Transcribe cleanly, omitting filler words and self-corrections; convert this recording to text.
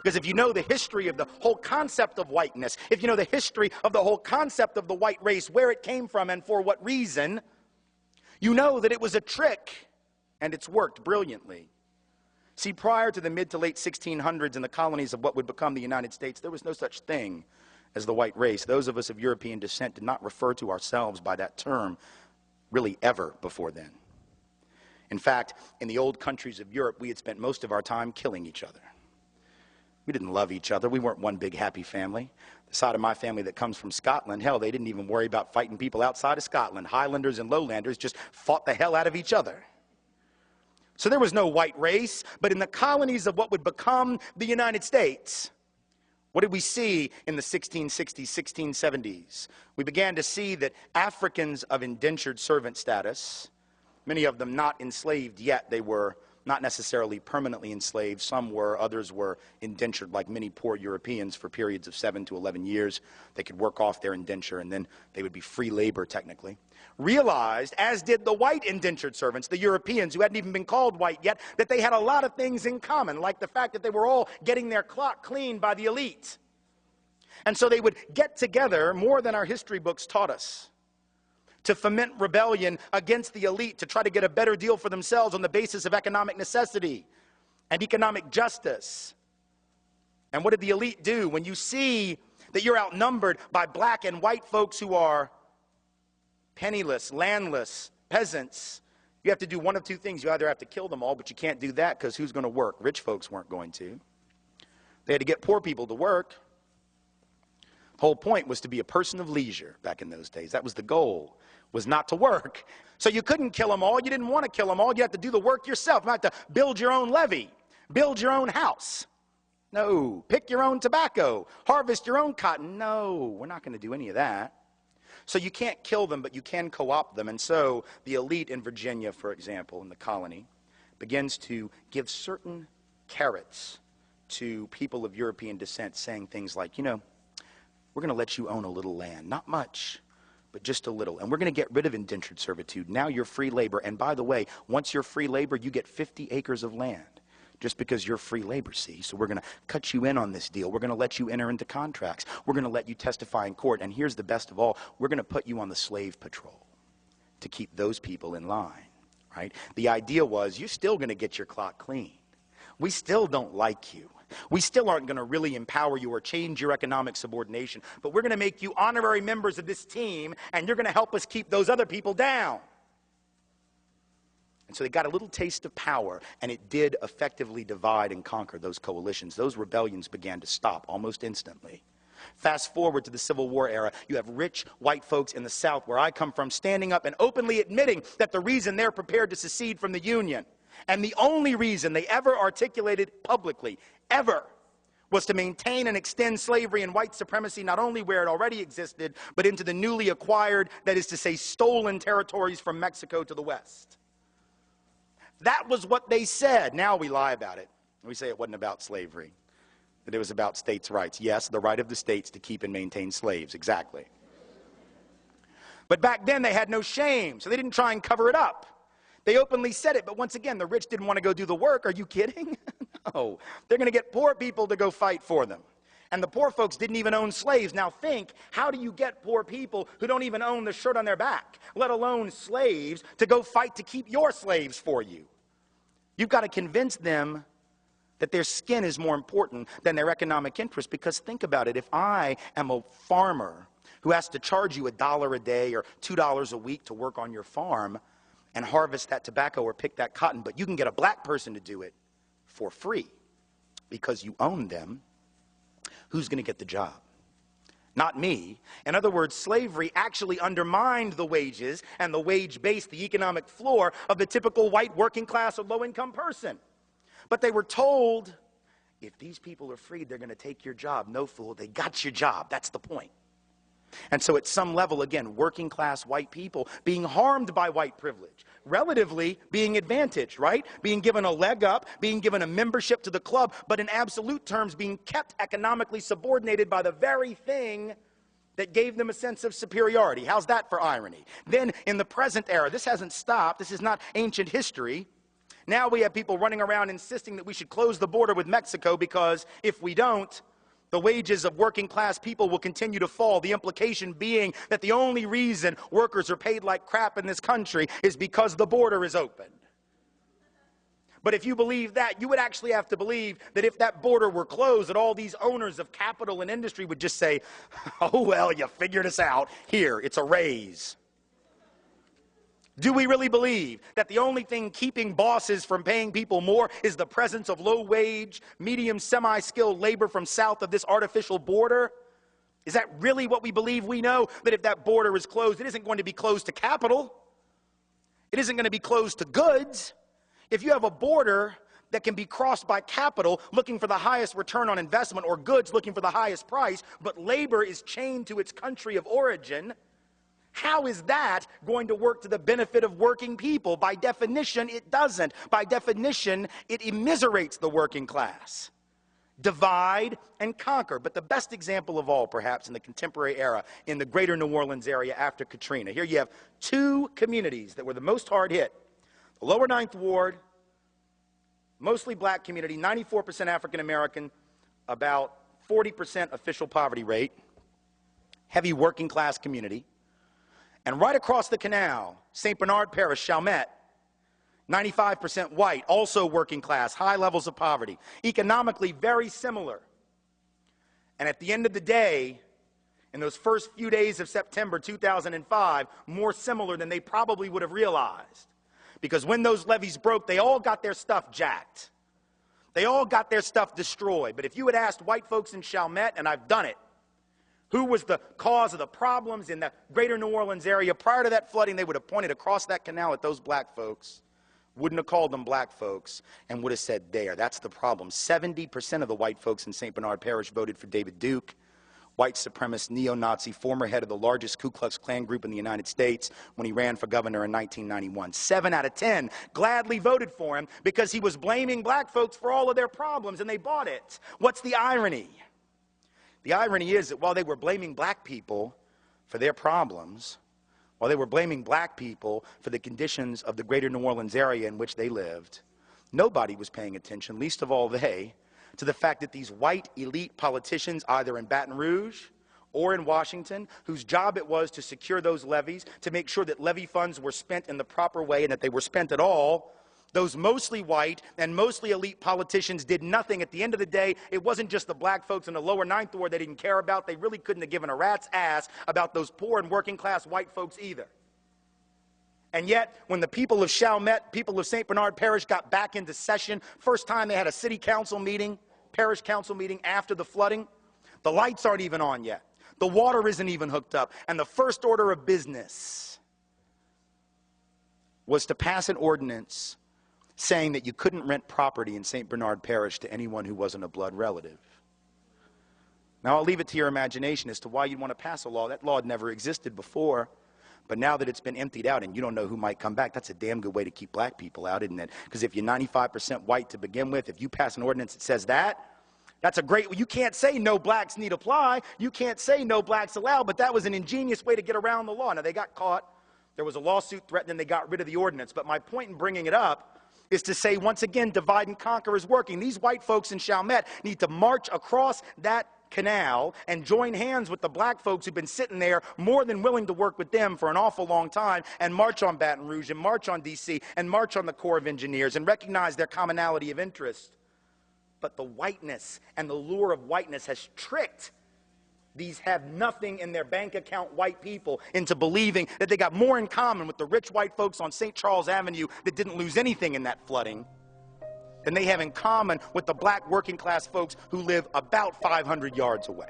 Because if you know the history of the whole concept of whiteness, if you know the history of the whole concept of the white race, where it came from and for what reason, you know that it was a trick, and it's worked brilliantly. See, prior to the mid to late 1600s in the colonies of what would become the United States, there was no such thing as the white race. Those of us of European descent did not refer to ourselves by that term really ever before then. In fact, in the old countries of Europe, we had spent most of our time killing each other. We didn't love each other. We weren't one big happy family. The side of my family that comes from Scotland, hell, they didn't even worry about fighting people outside of Scotland. Highlanders and Lowlanders just fought the hell out of each other. So there was no white race, but in the colonies of what would become the United States, what did we see in the 1660s, 1670s? We began to see that Africans of indentured servant status, many of them not enslaved yet, they were not necessarily permanently enslaved. Some were, others were indentured like many poor Europeans for periods of 7 to 11 years. They could work off their indenture and then they would be free labor technically. Realized, as did the white indentured servants, the Europeans who hadn't even been called white yet, that they had a lot of things in common, like the fact that they were all getting their clock cleaned by the elite. And so they would get together more than our history books taught us, to foment rebellion against the elite, to try to get a better deal for themselves on the basis of economic necessity and economic justice. And what did the elite do? When you see that you're outnumbered by black and white folks who are penniless, landless, peasants, you have to do one of two things. You either have to kill them all, but you can't do that because who's going to work? Rich folks weren't going to. They had to get poor people to work. The whole point was to be a person of leisure back in those days. That was the goal, was not to work. So you couldn't kill them all. You didn't want to kill them all. You had to do the work yourself. You had to build your own levee, build your own house. No. Pick your own tobacco, harvest your own cotton. No, we're not going to do any of that. So you can't kill them, but you can co-opt them. And so the elite in Virginia, for example, in the colony, begins to give certain carrots to people of European descent, saying things like, you know, we're going to let you own a little land. Not much, but just a little. And we're going to get rid of indentured servitude. Now you're free labor. And by the way, once you're free labor, you get 50 acres of land. Just because you're free labor, see? So we're going to cut you in on this deal. We're going to let you enter into contracts. We're going to let you testify in court. And here's the best of all. We're going to put you on the slave patrol to keep those people in line, right? The idea was you're still going to get your clock clean. We still don't like you. We still aren't going to really empower you or change your economic subordination. But we're going to make you honorary members of this team, and you're going to help us keep those other people down. And so they got a little taste of power, and it did effectively divide and conquer those coalitions. Those rebellions began to stop almost instantly. Fast forward to the Civil War era, you have rich white folks in the South, where I come from, standing up and openly admitting that the reason they're prepared to secede from the Union, and the only reason they ever articulated publicly, ever, was to maintain and extend slavery and white supremacy not only where it already existed, but into the newly acquired, that is to say, stolen territories from Mexico to the west. That was what they said. Now we lie about it. We say it wasn't about slavery, that it was about states' rights. Yes, the right of the states to keep and maintain slaves, exactly. But back then they had no shame, so they didn't try and cover it up. They openly said it, but once again, the rich didn't want to go do the work. Are you kidding? No. They're going to get poor people to go fight for them. And the poor folks didn't even own slaves. Now think, how do you get poor people who don't even own the shirt on their back, let alone slaves, to go fight to keep your slaves for you? You've got to convince them that their skin is more important than their economic interest. Because think about it, if I am a farmer who has to charge you $1 a day or $2 a week to work on your farm and harvest that tobacco or pick that cotton, but you can get a black person to do it for free because you own them, who's going to get the job? Not me. In other words, slavery actually undermined the wages and the wage base, the economic floor of the typical white working class or low-income person. But they were told, if these people are freed, they're going to take your job. No, fool, they got your job. That's the point. And so at some level, again, working class white people being harmed by white privilege, relatively being advantaged, right? Being given a leg up, being given a membership to the club, but in absolute terms being kept economically subordinated by the very thing that gave them a sense of superiority. How's that for irony? Then in the present era, this hasn't stopped. This is not ancient history. Now we have people running around insisting that we should close the border with Mexico because if we don't, the wages of working class people will continue to fall. The implication being that the only reason workers are paid like crap in this country is because the border is open. But if you believe that, you would actually have to believe that if that border were closed, that all these owners of capital and industry would just say, oh, well, you figured us out. Here, it's a raise. Do we really believe that the only thing keeping bosses from paying people more is the presence of low-wage, medium, semi-skilled labor from south of this artificial border? Is that really what we believe? We know that if that border is closed, it isn't going to be closed to capital. It isn't going to be closed to goods. If you have a border that can be crossed by capital looking for the highest return on investment or goods looking for the highest price, but labor is chained to its country of origin, how is that going to work to the benefit of working people? By definition, it doesn't. By definition, it immiserates the working class. Divide and conquer. But the best example of all, perhaps, in the contemporary era, in the greater New Orleans area after Katrina. Here you have two communities that were the most hard hit. The lower Ninth Ward, mostly black community, 94% African American, about 40% official poverty rate, heavy working class community. And right across the canal, St. Bernard Parish, Chalmette, 95% white, also working class, high levels of poverty, economically very similar. And at the end of the day, in those first few days of September 2005, more similar than they probably would have realized. Because when those levees broke, they all got their stuff jacked. They all got their stuff destroyed. But if you had asked white folks in Chalmette, and I've done it, who was the cause of the problems in the greater New Orleans area prior to that flooding, they would have pointed across that canal at those black folks, wouldn't have called them black folks, and would have said, there, that's the problem. 70% of the white folks in St. Bernard Parish voted for David Duke, white supremacist, neo-Nazi, former head of the largest Ku Klux Klan group in the United States when he ran for governor in 1991. 7 out of 10 gladly voted for him because he was blaming black folks for all of their problems, and they bought it. What's the irony? The irony is that while they were blaming black people for their problems, while they were blaming black people for the conditions of the greater New Orleans area in which they lived, nobody was paying attention, least of all they, to the fact that these white elite politicians, either in Baton Rouge or in Washington, whose job it was to secure those levees, to make sure that levee funds were spent in the proper way and that they were spent at all, those mostly white and mostly elite politicians did nothing. At the end of the day, it wasn't just the black folks in the lower Ninth Ward they didn't care about. They really couldn't have given a rat's ass about those poor and working class white folks either. And yet, when the people of Chalmette, people of St. Bernard Parish got back into session, first time they had a city council meeting, parish council meeting after the flooding, the lights aren't even on yet. The water isn't even hooked up. And the first order of business was to pass an ordinance saying that you couldn't rent property in St. Bernard Parish to anyone who wasn't a blood relative. Now, I'll leave it to your imagination as to why you'd want to pass a law. That law had never existed before, but now that it's been emptied out and you don't know who might come back, that's a damn good way to keep black people out, isn't it? Because if you're 95% white to begin with, if you pass an ordinance that says that, that's a great, you can't say no blacks need apply, you can't say no blacks allowed, but that was an ingenious way to get around the law. Now, they got caught, there was a lawsuit threatened, they got rid of the ordinance, but my point in bringing it up is to say, once again, divide and conquer is working. These white folks in Chalmette need to march across that canal and join hands with the black folks who've been sitting there more than willing to work with them for an awful long time and march on Baton Rouge and march on D.C. and march on the Corps of Engineers and recognize their commonality of interest. But the whiteness and the lure of whiteness has tricked these have nothing in their bank account white people into believing that they got more in common with the rich white folks on St. Charles Avenue that didn't lose anything in that flooding than they have in common with the black working class folks who live about 500 yards away.